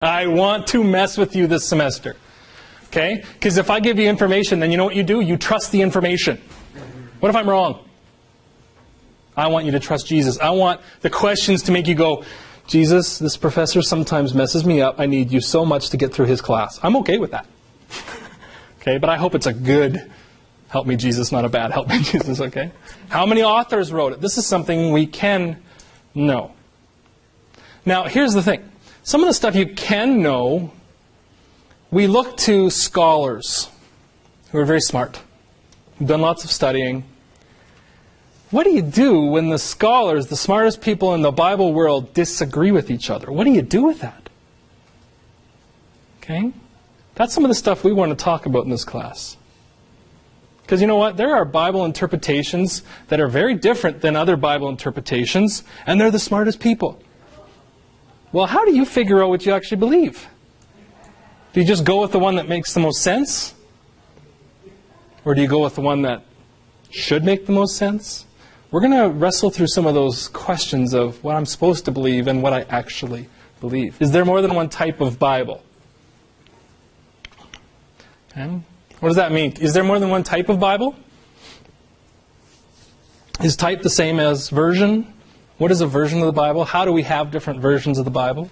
I want to mess with you this semester. Okay? Because if I give you information, then you know what you do? You trust the information. What if I'm wrong? I want you to trust Jesus. I want the questions to make you go, Jesus, this professor sometimes messes me up. I need you so much to get through his class. I'm okay with that. Okay, but I hope it's a good help me Jesus, not a bad help me Jesus, okay? How many authors wrote it? This is something we can know. Now, here's the thing. Some of the stuff you can know, we look to scholars who are very smart, who've done lots of studying. What do you do when the scholars, the smartest people in the Bible world, disagree with each other? What do you do with that? Okay? That's some of the stuff we want to talk about in this class. Because you know what? There are Bible interpretations that are very different than other Bible interpretations, and they're the smartest people. Well, how do you figure out what you actually believe? Do you just go with the one that makes the most sense? Or do you go with the one that should make the most sense? We're going to wrestle through some of those questions of what I'm supposed to believe and what I actually believe. Is there more than one type of Bible? Okay. What does that mean? Is there more than one type of Bible? Is type the same as version? What is a version of the Bible? How do we have different versions of the Bible?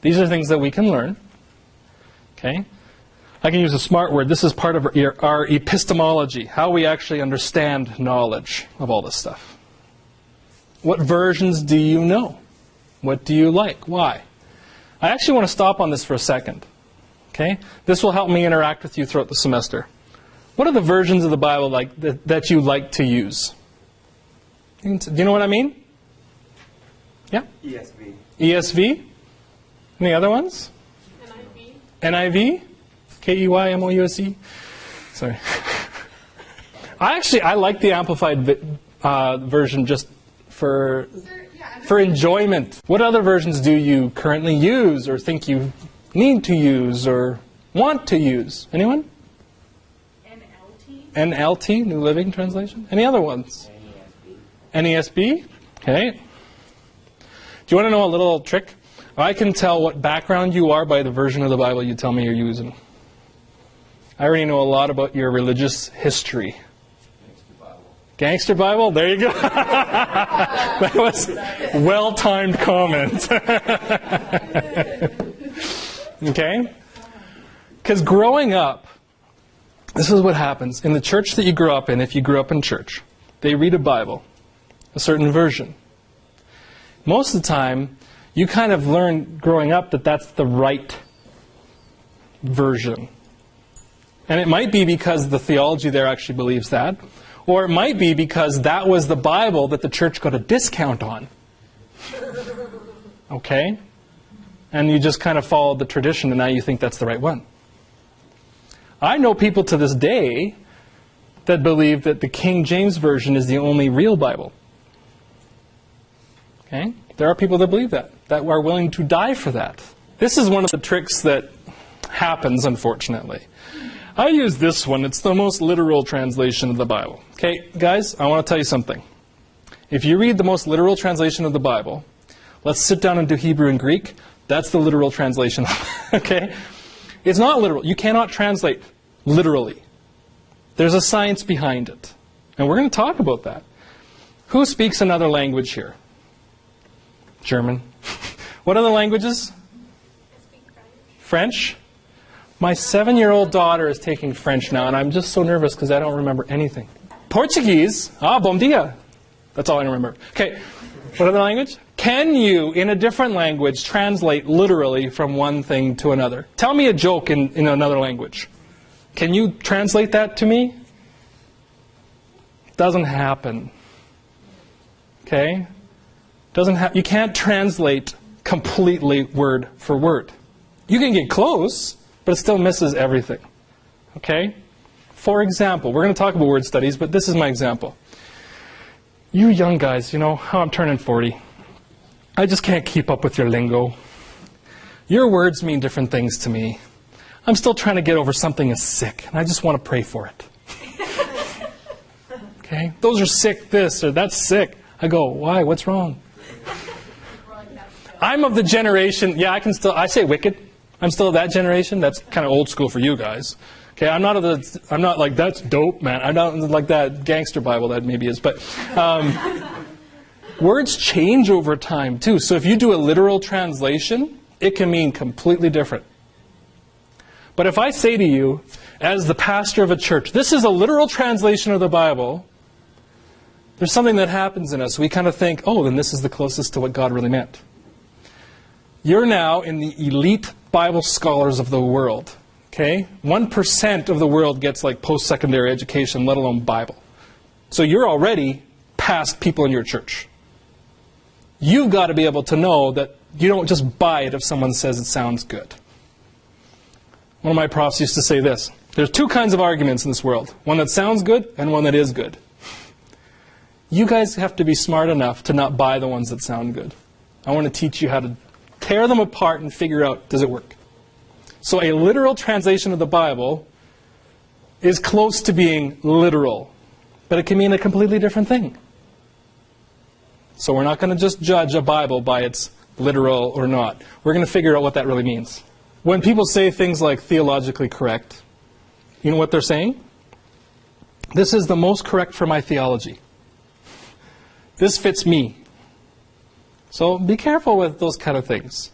These are things that we can learn. Okay. I can use a smart word. This is part of our epistemology, how we actually understand knowledge of all this stuff. What versions do you know? What do you like? Why? I actually want to stop on this for a second. Okay? This will help me interact with you throughout the semester. What are the versions of the Bible that you like to use? Do you know what I mean? Yeah? ESV. ESV? Any other ones? NIV. NIV? K-E-Y-M-O-U-S-E? Sorry. I like the Amplified version just for enjoyment. What other versions do you currently use or think you need to use or want to use? Anyone? NLT. NLT, New Living Translation. Any other ones? NESB. Okay. Do you want to know a little trick? I can tell what background you are by the version of the Bible you tell me you're using. I already know a lot about your religious history. Gangster Bible? There you go. That was well-timed comment. Okay? Because growing up, this is what happens. In the church that you grew up in, if you grew up in church, they read a Bible, a certain version. Most of the time, you kind of learn growing up that that's the right version. And it might be because the theology there actually believes that. Or it might be because that was the Bible that the church got a discount on. Okay? And you just kind of followed the tradition and now you think that's the right one. I know people to this day that believe that the King James Version is the only real Bible. Okay? There are people that believe that are willing to die for that. This is one of the tricks that happens, unfortunately. I use this one. It's the most literal translation of the Bible. Okay, guys, I want to tell you something. If you read the most literal translation of the Bible, let's sit down and do Hebrew and Greek. That's the literal translation. Okay? It's not literal. You cannot translate literally. There's a science behind it. And we're going to talk about that. Who speaks another language here? German. What other languages? French. My 7-year-old daughter is taking French now, and I'm just so nervous because I don't remember anything. Portuguese. Ah, bom dia. That's all I remember. Okay. What other language? Can you, in a different language, translate literally from one thing to another? Tell me a joke in another language. Can you translate that to me? Doesn't happen. Okay? You can't translate completely word for word. You can get close, but it still misses everything. Okay? For example, we're going to talk about word studies, but this is my example. You young guys, you know, I'm turning 40. I just can't keep up with your lingo. Your words mean different things to me. I'm still trying to get over something as sick, and I just want to pray for it. Okay? Those are sick this, or that's sick. I go, why? What's wrong? I'm of the generation, yeah, I say wicked. I'm still of that generation. That's kind of old school for you guys. Okay, I'm not like, that's dope, man. I'm not like that gangster Bible that maybe is. But words change over time, too. So if you do a literal translation, it can mean completely different. But if I say to you, as the pastor of a church, this is a literal translation of the Bible, there's something that happens in us. We kind of think, oh, then this is the closest to what God really meant. You're now in the elite Bible scholars of the world. Okay? 1% of the world gets like post-secondary education, let alone Bible. So you're already past people in your church. You've got to be able to know that you don't just buy it if someone says it sounds good. One of my profs used to say this. There's two kinds of arguments in this world. One that sounds good and one that is good. You guys have to be smart enough to not buy the ones that sound good. I want to teach you how to tear them apart and figure out, does it work? So a literal translation of the Bible is close to being literal, but it can mean a completely different thing. So we're not going to just judge a Bible by its literal or not. We're going to figure out what that really means. When people say things like theologically correct, you know what they're saying? This is the most correct for my theology. This fits me. So be careful with those kind of things.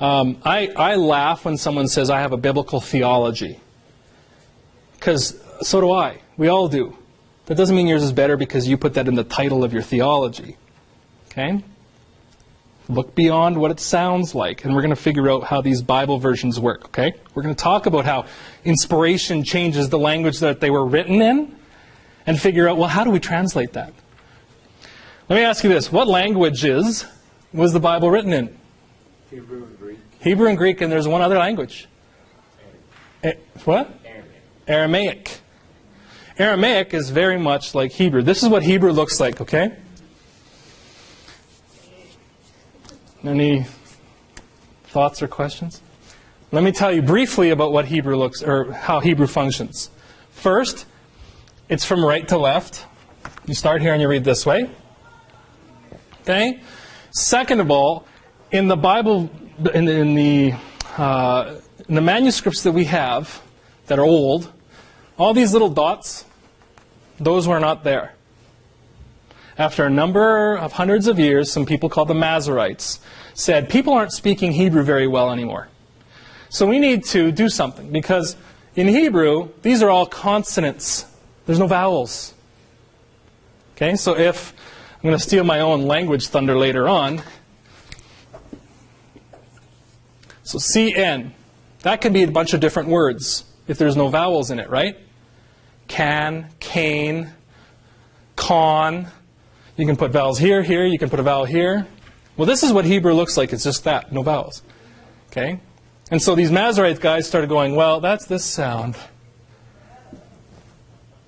I laugh when someone says I have a biblical theology. Because so do I. We all do. That doesn't mean yours is better because you put that in the title of your theology. Okay? Look beyond what it sounds like, and we're going to figure out how these Bible versions work. Okay? We're going to talk about how inspiration changes the language that they were written in, and figure out, well, how do we translate that? Let me ask you this. What languages was the Bible written in? Hebrew and Greek. Hebrew and Greek, and there's one other language. What? Aramaic. Aramaic. Aramaic is very much like Hebrew. This is what Hebrew looks like, okay? Any thoughts or questions? Let me tell you briefly about what Hebrew looks, or how Hebrew functions. First, it's from right to left. You start here and you read this way. Okay? Second of all, in the Bible, in the manuscripts that we have that are old, all these little dots, those were not there. After a number of hundreds of years, some people called the Masoretes said, people aren't speaking Hebrew very well anymore. So we need to do something, because in Hebrew, these are all consonants. There's no vowels. Okay, so if I'm going to steal my own language thunder later on. So CN, that could be a bunch of different words if there's no vowels in it, right? Can, cane, con. You can put vowels here, here. You can put a vowel here. Well, this is what Hebrew looks like. It's just that, no vowels. Okay? And so these Masorete guys started going, well, that's this sound.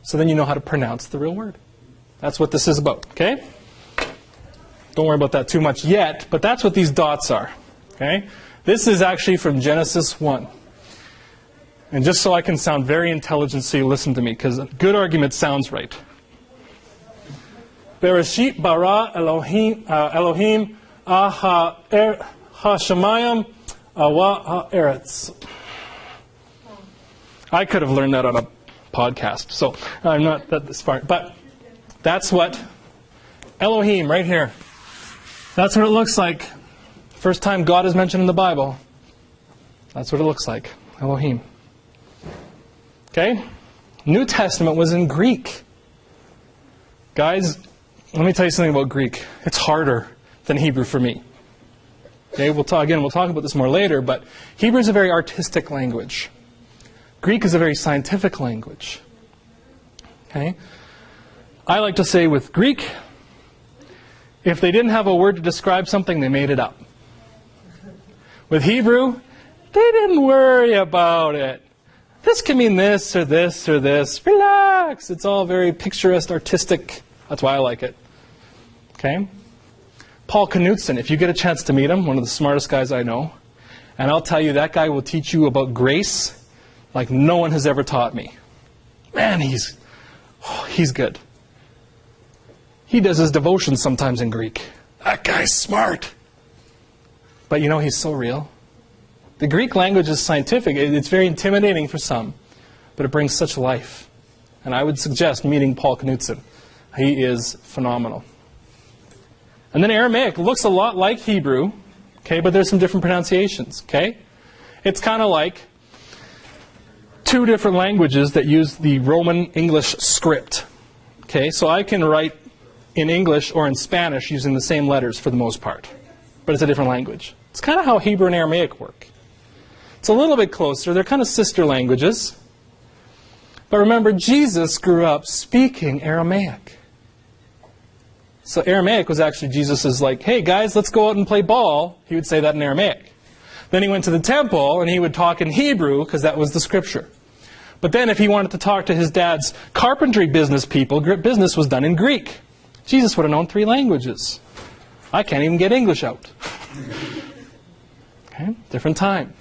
So then you know how to pronounce the real word. That's what this is about, okay? Don't worry about that too much yet, but that's what these dots are, okay? This is actually from Genesis 1. And just so I can sound very intelligent, so you listen to me, because a good argument sounds right. Bereshit bara Elohim ha-shamayim awa ha'eretz. I could have learned that on a podcast, so I'm not that smart. But that's what Elohim, right here. That's what it looks like. First time God is mentioned in the Bible. That's what it looks like. Elohim. Okay? New Testament was in Greek. Guys, let me tell you something about Greek. It's harder than Hebrew for me. Okay, we'll talk about this more later, but Hebrew is a very artistic language. Greek is a very scientific language. Okay? I like to say with Greek, if they didn't have a word to describe something, they made it up. With Hebrew, they didn't worry about it. This can mean this or this or this. Relax. It's all very picturesque, artistic. That's why I like it. Okay? Paul Knutson, if you get a chance to meet him, one of the smartest guys I know, and I'll tell you, that guy will teach you about grace like no one has ever taught me. Man, he's good. He does his devotions sometimes in Greek. That guy's smart. But you know, he's so real. The Greek language is scientific. It's very intimidating for some, but it brings such life. And I would suggest meeting Paul Knudsen. He is phenomenal. And then Aramaic looks a lot like Hebrew, okay, but there's some different pronunciations, okay? It's kind of like two different languages that use the Roman English script, okay? So I can write in English or in Spanish using the same letters for the most part, but it's a different language. It's kind of how Hebrew and Aramaic work. It's a little bit closer. They're kind of sister languages. But remember, Jesus grew up speaking Aramaic. So Aramaic was actually Jesus' like, hey guys, let's go out and play ball. He would say that in Aramaic. Then he went to the temple and he would talk in Hebrew because that was the scripture. But then if he wanted to talk to his dad's carpentry business people, business was done in Greek. Jesus would have known 3 languages. I can't even get English out. Okay, different time.